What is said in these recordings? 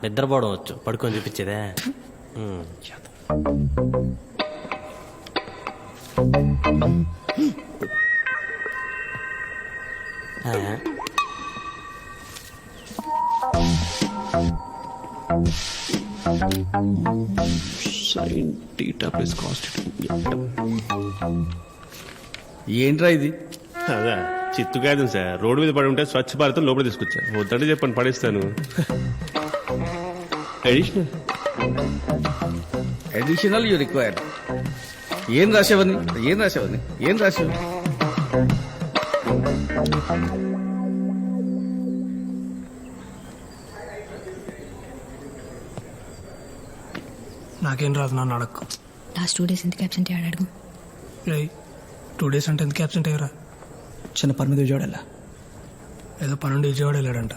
నిద్రపోవడం వచ్చు, పడుకొని చూపించేదే. ఏంట్రా ఇది? అదా చిత్తు కాదు సార్, రోడ్డు మీద పడి ఉంటే స్వచ్ఛ భారత్ లోపల తీసుకొచ్చా. వద్దంటే చెప్పండి పడేస్తాను. Additional you require. ఏం రాసేవని? నాకేం రాదు, నన్ను అడక్కు. లాస్ట్ 2 days ఎందుకు అబ్సెంట్ అయ్యాడు అడుగు. 2 days అంటే ఎందుకు అబ్సెంట్ అయ్యారా? చిన్న పని మీద విజయవాడ వెళ్ళా. ఏదో పనుండి విజయవాడ వెళ్ళాడంట.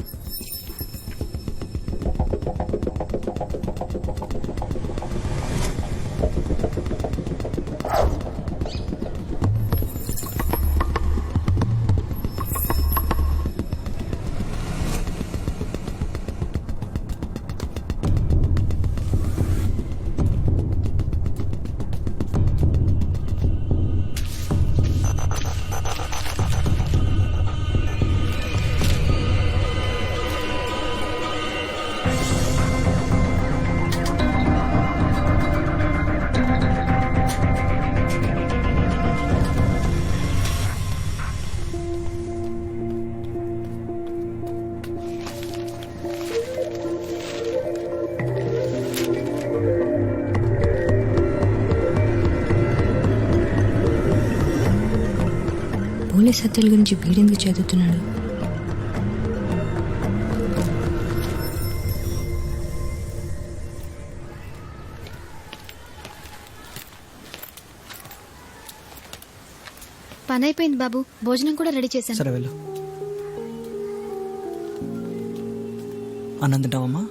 పోలీస్ హత్యల గురించి వీడెందుకు చదువుతున్నాడు? పని అయిపోయింది బాబు, భోజనం కూడా రెడీ చేశాను. సరే వెళ్ళు. అన్నం తింటావమ్మా?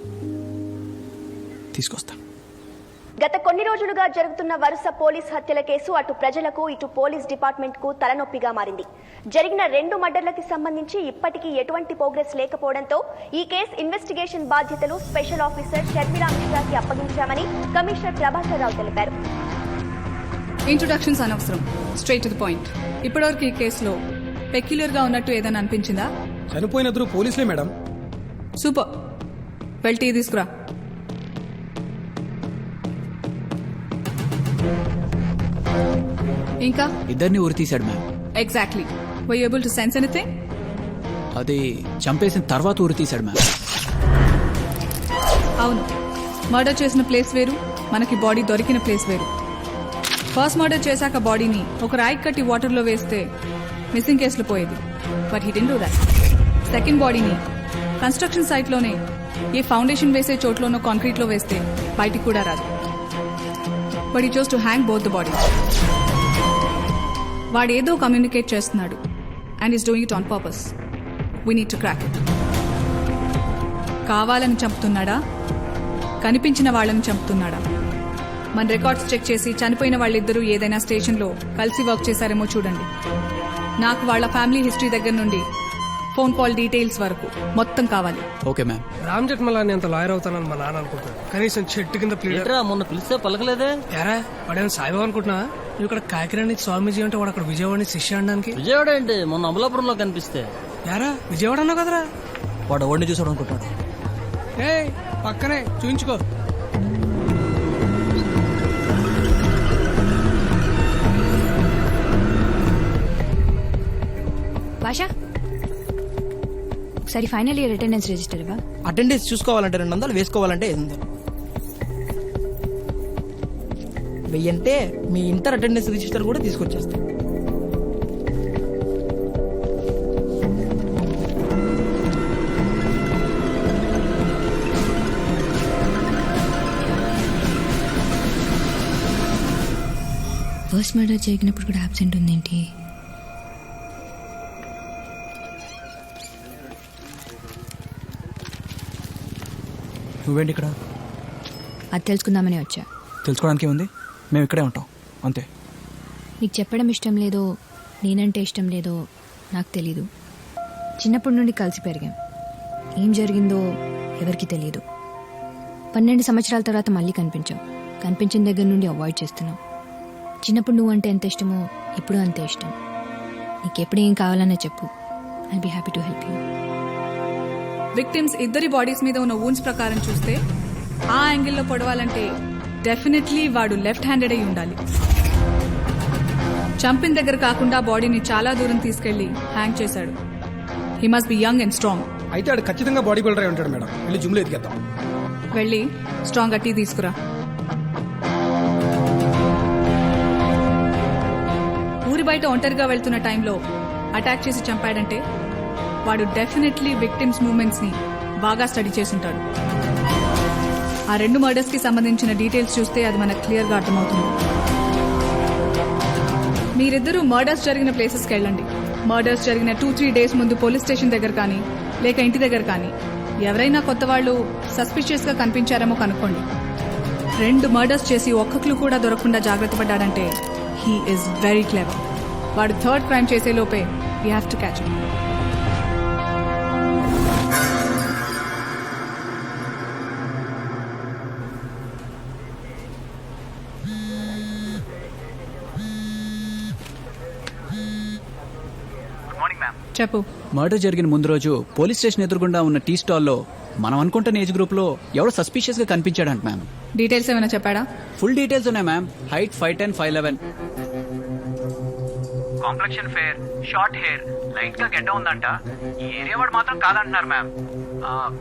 తీసుకొస్తా. గత కొన్ని రోజులుగా జరుగుతున్న వరుస పోలీస్ హత్యల కేసు అటు ప్రజలకు ఇటు పోలీస్ డిపార్ట్మెంట్ కు తలనొప్పిగా మారింది. జరిగిన 2 మర్డర్లకి సంబంధించి ఇప్పటికీ ఎటువంటి ప్రోగ్రెస్ లేకపోవడంతో ఈ కేసు ఇన్వెస్టిగేషన్ బాధ్యతలు స్పెషల్ ఆఫీసర్ షర్మిలా మిశ్రాకి అప్పగించామని కమిషనర్ ప్రభాకర్ రావు తెలిపారు. ఇంట్రొడక్షన్స్ అనవసరం, స్ట్రైట్ టు ది పాయింట్. ఇప్పటివరకు ఈ కేసులో పెక్యులర్ గా ఉన్నట్టు ఏదైనా అనిపించిందా? చనిపోయినద్దరు పోలీసులే మేడం. సూపర్, వెళ్ళి తీసుకురా. ఇంకా ఇద్దరిని ఉరి తీశాడు ma'am. Exactly. Were you able to sense anything? అది చంపేసిన తర్వాత ఉరి తీశాడు మ్యామ్. అవును, మర్డర్ చేసిన ప్లేస్ వేరు, మనకి బాడీ దొరికిన ప్లేస్ వేరు. ఫస్ట్ మర్డర్ చేశాక బాడీని ఒక రాయి కట్టి వాటర్లో వేస్తే మిస్సింగ్ కేసులో పోయేది, but he didn't do that. Second బాడీని కన్స్ట్రక్షన్ సైట్లోనే ఏ ఫౌండేషన్ వేసే చోట్లోనో కాంక్రీట్లో వేస్తే బయటికి కూడా రాదు, but he chose to hang both the body. వాడేదో కమ్యూనికేట్ చేస్తున్నాడు and is doing it on purpose. We need to crack it. కావాలని చంపుతున్నాడా, కనిపించిన వాళ్ళని చంపుతున్నాడా? మన రికార్డ్స్ చెక్ చేసి చనిపోయిన వాళ్ళిద్దరూ ఏదైనా స్టేషన్లో కలిసి వర్క్ చేశారేమో చూడండి. నాకు వాళ్ళ ఫ్యామిలీ హిస్టరీ దగ్గర నుండి ఫోన్ కాల్ డీటెయిల్స్ వరకు మొత్తం కావాలి. Okay ma'am. రామ్ జెట్మలాని అంత లాయర్ అవుతానని మా నాన్న అనుకుంటాను. కనీసం చెట్టు కింద ప్లీడర్. మొన్న పిలిస్తే పలకలేదే. ఎరా వాడేమో సాయిబాబా అనుకుంటున్నా? నువ్వు ఇక్కడ కాకినాడ స్వామీజీ అంటే వాడు అక్కడ విజయవాడ శిష్య అనడానికి. విజయవాడ ఏంటి, మొన్న అమలాపురంలో కనిపిస్తే. యారా విజయవాడ అన్నావు కదరా? వాడు ఓడిని చూసాడు అనుకుంటాడు. ఏ పక్కనే చూయించుకో. భాష, ఒకసారి ఫైనల్ ఇయర్ అటెండెన్స్ రిజిస్టర్ ఇవ్వ. అటెండెన్స్ చూసుకోవాలంటే 200, వేసుకోవాలంటే 500. 1000 అంటే మీ ఇంటర్ అటెండెన్స్ రిజిస్టర్ కూడా తీసుకొచ్చేస్తా. ఫస్ట్ మర్డర్ జరిగినప్పుడు కూడా అబ్సెంట్ ఉందేంటి? నువ్వేంటి ఇక్కడ? అది తెలుసుకుందామని వచ్చా. తెలుసుకోవడానికి ఏముంది, మేము ఇక్కడే ఉంటాం అంతే. నీకు చెప్పడం ఇష్టం లేదో, నేనంటే ఇష్టం లేదో నాకు తెలీదు. చిన్నప్పటి నుండి కలిసి పెరిగాం. ఏం జరిగిందో ఎవరికి తెలీదు. 12 సంవత్సరాల తర్వాత మళ్ళీ కనిపించావు. కనిపించిన దగ్గర నుండి అవాయిడ్ చేస్తున్నావు. చిన్నప్పుడు నువ్వు అంటే ఎంత ఇష్టమో ఇప్పుడు అంతే ఇష్టం. నీకెప్పుడు ఏం కావాలన్నా చెప్పు. I'll be happy to help you. Victims ఇద్దరి బాడీస్ మీద ఉన్న వూన్స్ ప్రకారం చూస్తే ఆ యాంగిల్లో పొడవాలంటే డెఫినెట్లీ వాడు లెఫ్ట్ హ్యాండెడ్ అయి ఉండాలి. చంపిన దగ్గర కాకుండా బాడీని చాలా దూరం తీసుకెళ్లి హ్యాంగ్ చేశాడు. He must be young and strong. అయితే ఆడు ఖచ్చితంగా బాడీ బిల్డర్ అయి ఉంటాడు మేడం. వెళ్ళి జిమ్ లో ఎదిగేద్దాం. వెళ్ళి స్ట్రాంగ్ గా టీ తీసుకురా. ఊరి బయట ఒంటరిగా వెళ్తున్న టైంలో అటాక్ చేసి చంపాడంటే వాడు డెఫినెట్లీ విక్టిమ్స్ మూవ్మెంట్స్ ని బాగా స్టడీ చేసుంటాడు. ఆ 2 మర్డర్స్ కి సంబంధించిన డీటెయిల్స్ చూస్తే అది మనకు క్లియర్ గా అర్థమవుతుంది. మీరిద్దరూ మర్డర్స్ జరిగిన ప్లేసెస్కి వెళ్ళండి. మర్డర్స్ జరిగిన 2-3 డేస్ ముందు పోలీస్ స్టేషన్ దగ్గర కానీ లేక ఇంటి దగ్గర కానీ ఎవరైనా కొత్త వాళ్ళు సస్పిషియస్ గా కనిపించారేమో కనుక్కోండి. 2 మర్డర్స్ చేసి ఒక్క క్లూ కూడా దొరకకుండా జాగ్రత్త పడ్డాడంటే హీ ఈస్ వెరీ క్లెవర్. వాడు 3rd క్రైమ్ చేసే లోపే we have to catch him. చెప్పు. మర్డర్ జరిగిన ముందు రోజు పోలీస్ స్టేషన్ ఎదురుగుండా ఉన్న టీ స్టాల్లో మనం అనుకుంటున్న ఏజ్ గ్రూప్ లో ఎవరో సస్పిషియస్ గా కనిపించాడంట మ్యామ్. డీటెయిల్స్ ఏమైనా చెప్పాడా? ఫుల్ డీటెయిల్స్ ఉన్నాయి ma'am. Height 5'10", 5'11". Complexion fair, short hair, light గా గెడ్డ ఉందంట. ఈ ఏరియా వాడు మాత్రం కాదంటున్నారు మ్యామ్.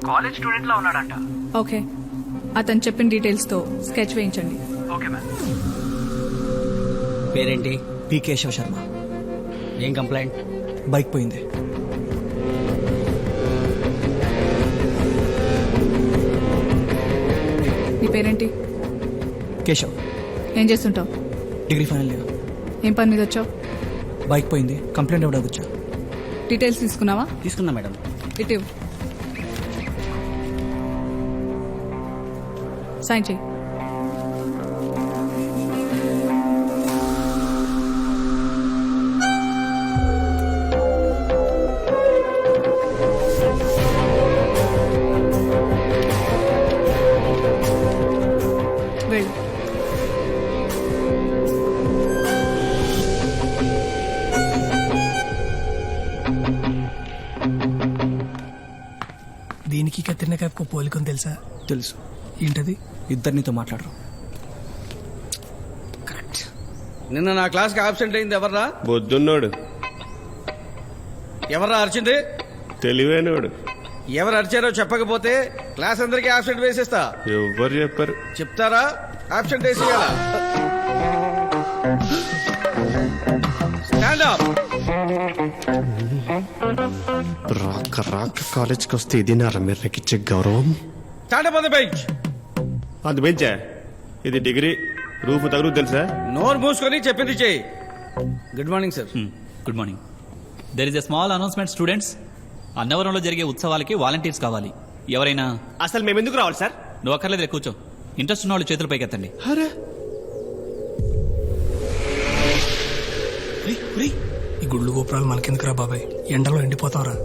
కాలేజ్ స్టూడెంట్ లా ఉన్నాడంట. ఓకే, అతను చెప్పిన డీటెయిల్స్ తో స్కెచ్ వేయించండి. Okay ma'am. పేరేంటి? పి కేశవ శర్మ. ఏం కంప్లైంట్? బైక్ పోయింది. నీ పేరేంటి? కేశవ్. ఏం చేస్తుంటావు? Degree final year. ఏం పని మీద వచ్చావు? బైక్ పోయింది, కంప్లైంట్ ఇవ్వడానికి వచ్చా. డీటెయిల్స్ తీసుకున్నావా? తీసుకున్నా మేడం. ఇటు సైన్ చేయి. వెళ్ళు. దీనికి కత్తిరిన కాపుకో పోలికని తెలుసా? తెలుసు. ఏంటది? ఇద్దరు నీతో మాట్లాడరు. కరెక్ట్. నిన్న నా క్లాస్కి ఆబ్సెంట్ అయింది ఎవర్రా? బొద్దున్నోడు. ఎవర్రా అరిచింది? తెలివైనోడు. ఎవరు అరిచారో చెప్పకపోతే క్లాస్ అందరికీ ఆబ్సెంట్ వేసేస్తా. ఎవరు చెప్పారు? చెప్తారా? ఆబ్సెంట్ వేసేయాలా? Stand up. రాక రాక కాలేజ్కి వస్తే ఇది నారా మీరు నాకు ఇచ్చే గౌరవం? Stand up on the bench. అది బెంచా? ఇది డిగ్రీ. రూఫ్ తగులు తెలుసా? నోరు మూసుకొని చెప్పింది చేయి. Good morning sir. Good morning. There is a small announcement students. అన్నవరంలో జరిగే ఉత్సవాలకి వాలంటీర్స్ కావాలి. ఎవరైనా? అసలు మేము ఎందుకు రావాలి సార్? నువ్వు అక్కర్లేదు, కూర్చో. ఇంట్రెస్ట్ ఉన్న వాళ్ళు చేతులు పైకెత్తండి. ఈ గుళ్ళు గోపురాలు మనకెందుకురా బాబాయ్? ఎండలో ఎండిపోతావురా.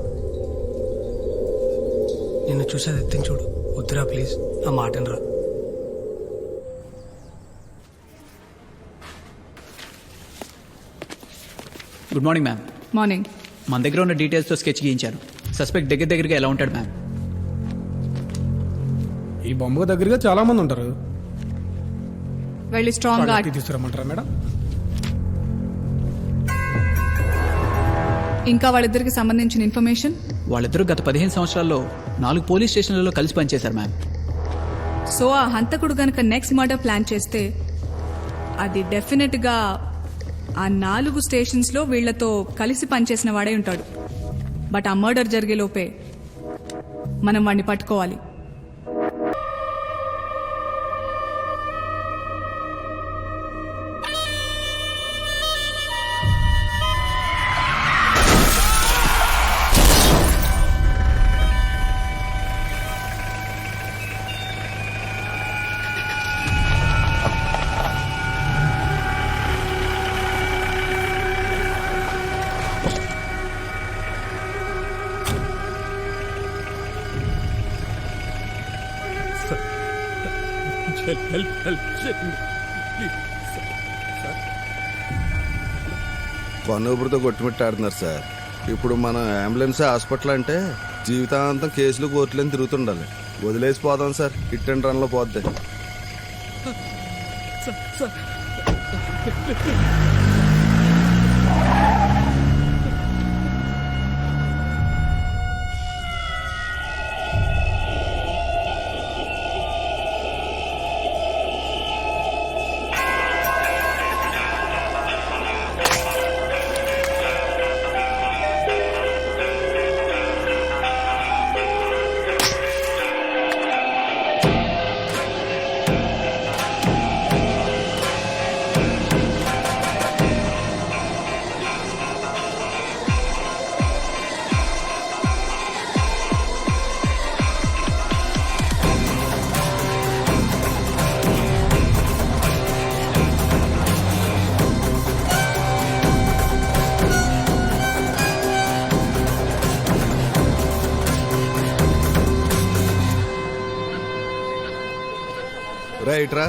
నిన్ను చూసేది ఎత్తిని చూడు. వద్దురా ప్లీజ్, నా మాటనరా. Good morning ma'am. మార్నింగ్. మన దగ్గర ఉన్న డీటెయిల్స్ తో స్కెచ్ గీయించాను. సస్పెక్ట్ దగ్గరగా ఎలా ఉంటాడు మ్యామ్? ఈ బొమ్మ దగ్గరగా చాలా మంది ఉంటారు. వెళ్ళి స్ట్రాంగ్ గా తీసుకురమ్మంటారా మేడం? ఇంకా వాళ్ళిద్దరికి సంబంధించిన ఇన్ఫర్మేషన్? వాళ్ళిద్దరూ గత 15 సంవత్సరాల్లో 4 పోలీస్ స్టేషన్లలో కలిసి పనిచేశారు మ్యామ్. సో ఆ హంతకుడు గనక నెక్స్ట్ మర్డర్ ప్లాన్ చేస్తే అది డెఫినెట్ గా ఆ 4 స్టేషన్స్ లో వీళ్లతో కలిసి పనిచేసిన వాడే ఉంటాడు. బట్ ఆ మర్డర్ జరిగే లోపే మనం వాడిని పట్టుకోవాలి. పన్నుపురితో కొట్టుమిట్టాడుతున్నారు సార్. ఇప్పుడు మన అంబులెన్స్ హాస్పిటల్ అంటే జీవితాంతం కేసులు కోర్టులని తిరుగుతుండాలి. వదిలేసిపోదాం సార్, హిట్ అండ్ రన్లో పోద్ది. రైట్రా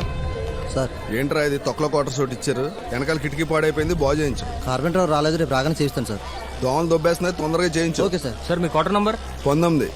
సార్ ఏంట్రా ఇది తొక్కల క్వార్టర్స్ ఒకటి ఇచ్చారు, వెనకాల కిటికీ పాడైపోయింది, బాగు చేయించు. కార్పెంటర్ రాలేదు, రేపు రాగానే చేయిస్తాను సార్. దోమలు దొబ్బేస్తున్నాయి, తొందరగా చేయించు. Okay sir. సార్ మీ క్వార్టర్ నంబర్ 19.